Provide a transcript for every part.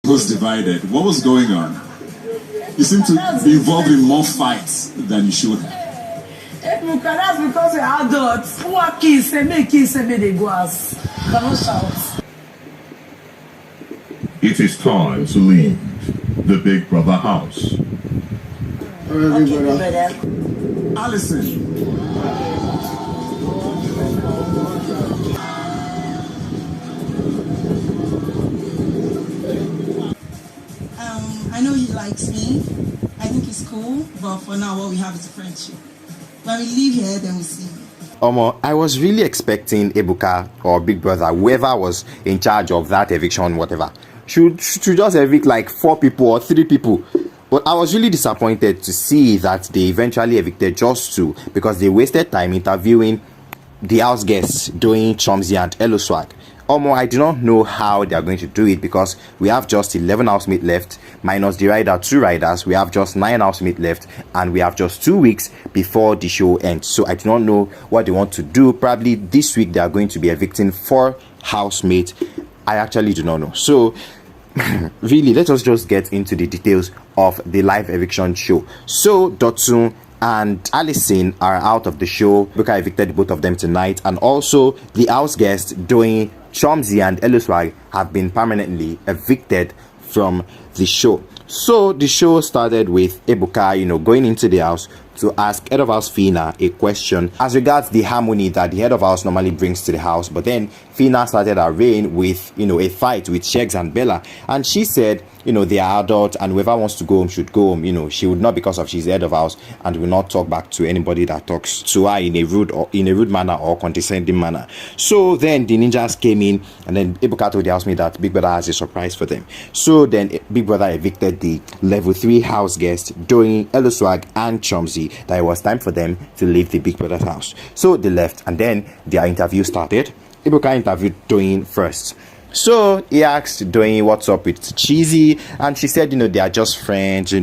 was divided. What was going on? You seem to be involved in more fights than you should have. Ebuka, that's because we're adults. Who are kids? They make they go out. Don't shout. It is time to leave the Big Brother house. Okay, brother. Allysyn. I know he likes me. I think it's cool, but for now, what we have is a friendship. When we leave here, then we see. I was really expecting Ebuka or Big Brother, whoever was in charge of that eviction, whatever, should just evict like 4 people or 3 people. But I was really disappointed to see that they eventually evicted just 2 because they wasted time interviewing the house guests, Doyin, Chomzy, and Eloswag. I do not know how they are going to do it because we have just 11 housemates left, minus the rider, 2 riders. We have just 9 housemates left, and we have just 2 weeks before the show ends. So I do not know what they want to do. Probably this week they are going to be evicting 4 housemates. I actually do not know. So really, let us just get into the details of the live eviction show. So Dotun and Allysyn are out of the show. Ebuka evicted both of them tonight, and also the house guests Doyin, Chomzy, and Eloswag have been permanently evicted from the show. So the show started with Ebuka, going into the house to ask head of house Fina a question as regards the harmony that the head of house normally brings to the house. But then Fina started her reign with, a fight with Shegs and Bella, and she said, they are adults and whoever wants to go home should go home. She would not, because of she's head of house, and will not talk back to anybody that talks to her in a rude manner or condescending manner. So then the ninjas came in, and then Ebuka told the housemate that Big Brother has a surprise for them. So then Big Brother evicted the level 3 house guests Doyin, Eloswag, and Chomzy, that it was time for them to leave the Big Brother's house. So they left, and then their interview started. Ebuka interviewed Doyin first. So he asked Doyin what's up with Cheesy, and she said, they are just friends,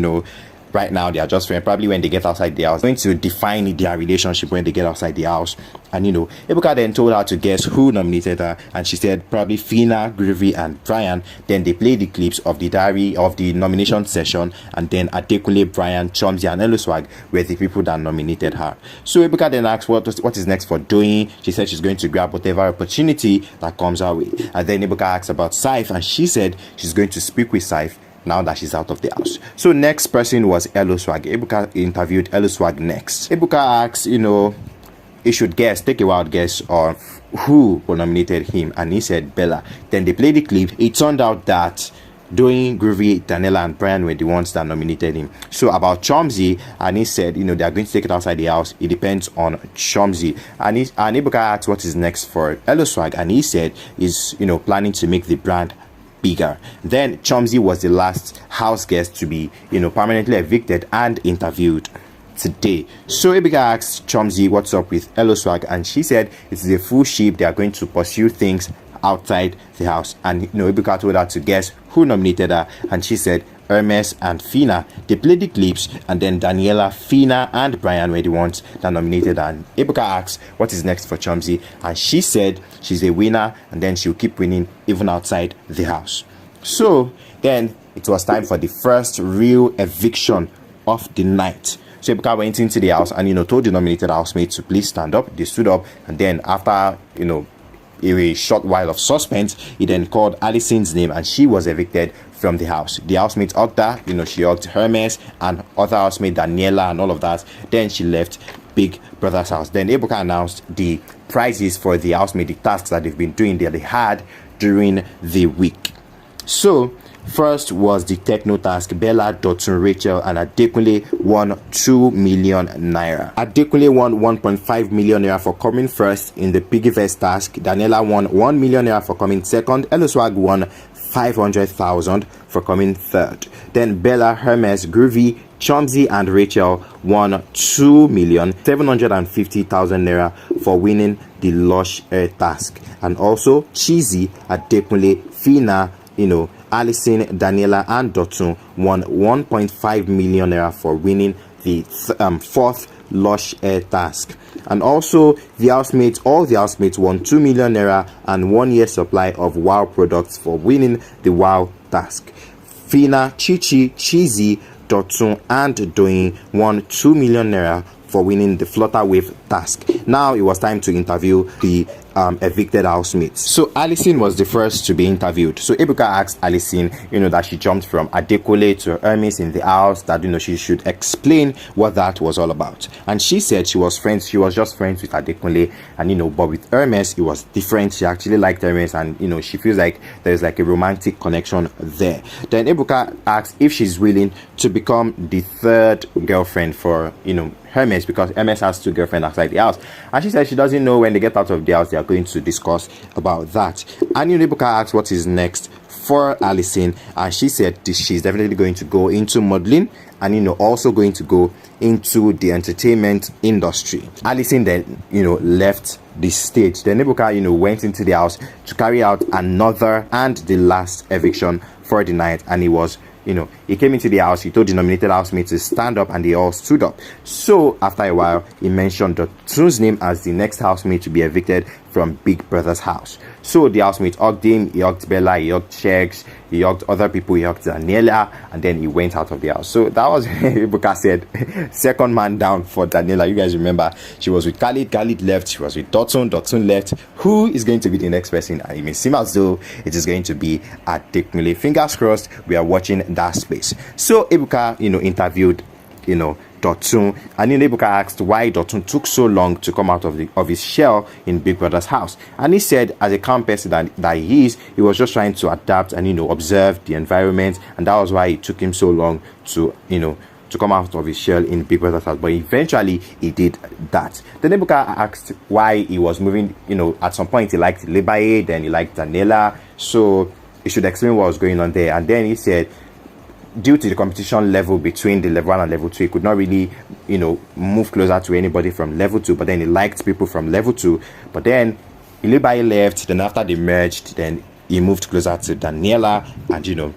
right now they are just friends. Probably when they get outside the house, going to define their relationship when they get outside the house. And Ebuka then told her to guess who nominated her, and she said probably Fina, Groovy, and Brian. Then they played the clips of the diary of the nomination session, and then Adekunle, Brian, Chomzy, and Eloswag were the people that nominated her. So Ebuka then asked what is next for Doyin. She said she's going to grab whatever opportunity that comes her way. And then Ebuka asked about Saif, and she said she's going to speak with Saif now that she's out of the house. So next person was Eloswag. Ebuka interviewed Eloswag next. Ebuka asked, he should take a wild guess on who nominated him, and he said Bella. Then they played the clip. It turned out that Doyin, Groovy, Daniela, and Brian were the ones that nominated him. So about Chomzy, and he said, they are going to take it outside the house. It depends on Chomzy. And Ebuka asked what is next for Eloswag, and he said he's, planning to make the brand bigger. Then Chomzy was the last house guest to be, permanently evicted and interviewed today. So Ebuka asked Chomzy what's up with Eloswag, and she said it's a full ship. They are going to pursue things outside the house. And Ebuka told her to guess who nominated her, and she said Hermes and Fina. They played the clips, and then Daniela, Fina, and Brian were the ones that nominated her. And Ebuka asked what is next for Chomzy, and she said she's a winner, and then she'll keep winning even outside the house. So then it was time for the first real eviction of the night. So Ebuka went into the house and told the nominated housemates to please stand up. They stood up, and then after a short while of suspense, he then called Allysyn's name, and she was evicted from the house. The housemates hugged her, she hugged Hermes and other housemate Daniela and all of that. Then she left Big Brother's house. Then Ebuka announced the prizes for the housemates, the tasks that they've been doing that they had during the week. So first was the techno task. Bella, Dotun, Rachel, and Adekunle won 2 million naira. Adekunle won 1.5 million naira for coming first in the Piggyverse task. Daniela won 1 million naira for coming second. Eloswag won 500,000 for coming third. Then Bella, Hermes, Groovy, Chomzy, and Rachel won 2,750,000 naira for winning the Lush Air task. And also Cheesy, Adekunle, Fina, Allysyn, Daniela, and Dotun won 1.5 million naira for winning the fourth Lush Air task. And also all the housemates won 2 million naira and 1 year supply of WOW products for winning the WOW task. Fina, Chichi, Chizzy, Dotun, and Doyin won 2 million naira for winning the Flutter Wave task. Now it was time to interview the evicted housemates. So Allysyn was the first to be interviewed. So Ebuka asked Allysyn, that she jumped from Adekole to Hermes in the house, that she should explain what that was all about. And she said she was just friends with Adekole, and but with Hermes it was different. She actually liked Hermes, and she feels like there's like a romantic connection there. Then Ebuka asked if she's willing to become the third girlfriend for Hermes, because Hermes has 2 girlfriends outside the house, and she said she doesn't know when they get out of the house they are going to discuss about that. And Ebuka asked what is next for Allysyn, and she said she's definitely going to go into modeling and also going to go into the entertainment industry. Allysyn then left the stage. Then Ebuka went into the house to carry out another and the last eviction for the night, and he was he came into the house, he told the nominated housemates to stand up, and they all stood up. So after a while, he mentioned Dotun's name as the next housemate to be evicted from Big Brother's house. So the housemates hugged him, he hugged Bella, he hugged Checks, he hugged other people, he hugged Daniela, and then he went out of the house. So that was Ebuka said, second man down for Daniela. You guys remember, she was with Khalid left, she was with Dotun left. Who is going to be the next person? And it may seem as though it is going to be Adekule. Fingers crossed, we are watching that space. So Ebuka, interviewed, Dotun, and Ebuka asked why Dotun took so long to come out of his shell in Big Brother's house. And he said, as a calm person that he is, he was just trying to adapt and observe the environment, and that was why it took him so long to to come out of his shell in Big Brother's house. But eventually he did that. Then Ebuka asked why he was moving. At some point he liked Bbnaija, then he liked Daniela, so he should explain what was going on there. And then he said, due to the competition level between the level 1 and level 2, he could not really, move closer to anybody from level 2, but then he liked people from level 2. But then Bbnaija left, then after they merged, then he moved closer to Daniela, and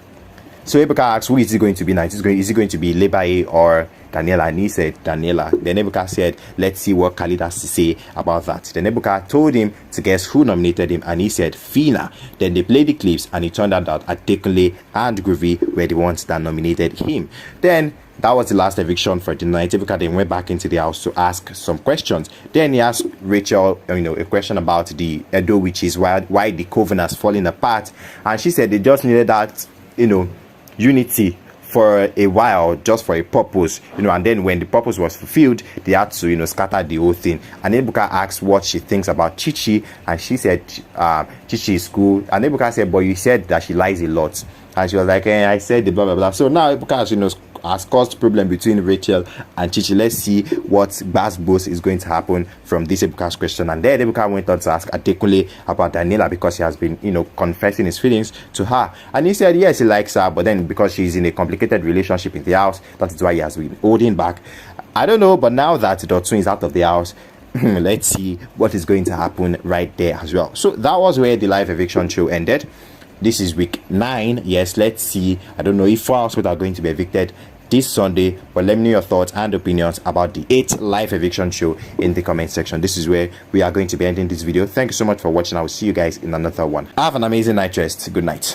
so Ebuka asked, who is he going to be now? Is he going to be Bbnaija or Daniela? And he said Daniela. Then Ebuka said, let's see what Khalid has to say about that. Then Ebuka told him to guess who nominated him, and he said Fina. Then they played the clips, and it turned out that Adekule and Groovy were the ones that nominated him. Then that was the last eviction for the night. Ebuka then went back into the house to ask some questions. Then he asked Rachel, a question about the Edo witches, why the coven has fallen apart, and she said they just needed that, unity for a while, just for a purpose, and then when the purpose was fulfilled, they had to, scatter the whole thing. And Ebuka asked what she thinks about Chichi, and she said Chichi is cool. And Ebuka said, but you said that she lies a lot. And she was like, I said the blah blah blah. So now Ebuka has caused problem between Rachel and Chichi. Let's see what Basbos is going to happen from this Ebuka's question. And then Ebuka went on to ask Adekule about Daniela, because he has been, confessing his feelings to her. And he said, yes, he likes her, but then because she's in a complicated relationship in the house, that is why he has been holding back. I don't know, but now that Dotun is out of the house, let's see what is going to happen right there as well. So that was where the live eviction show ended. This is week 9. Yes, let's see. I don't know if 4 households are going to be evicted this Sunday, but let me know your thoughts and opinions about the 8th live eviction show in the comment section. This is where we are going to be ending this video. Thank you so much for watching. I will see you guys in another one. Have an amazing night rest. Good night.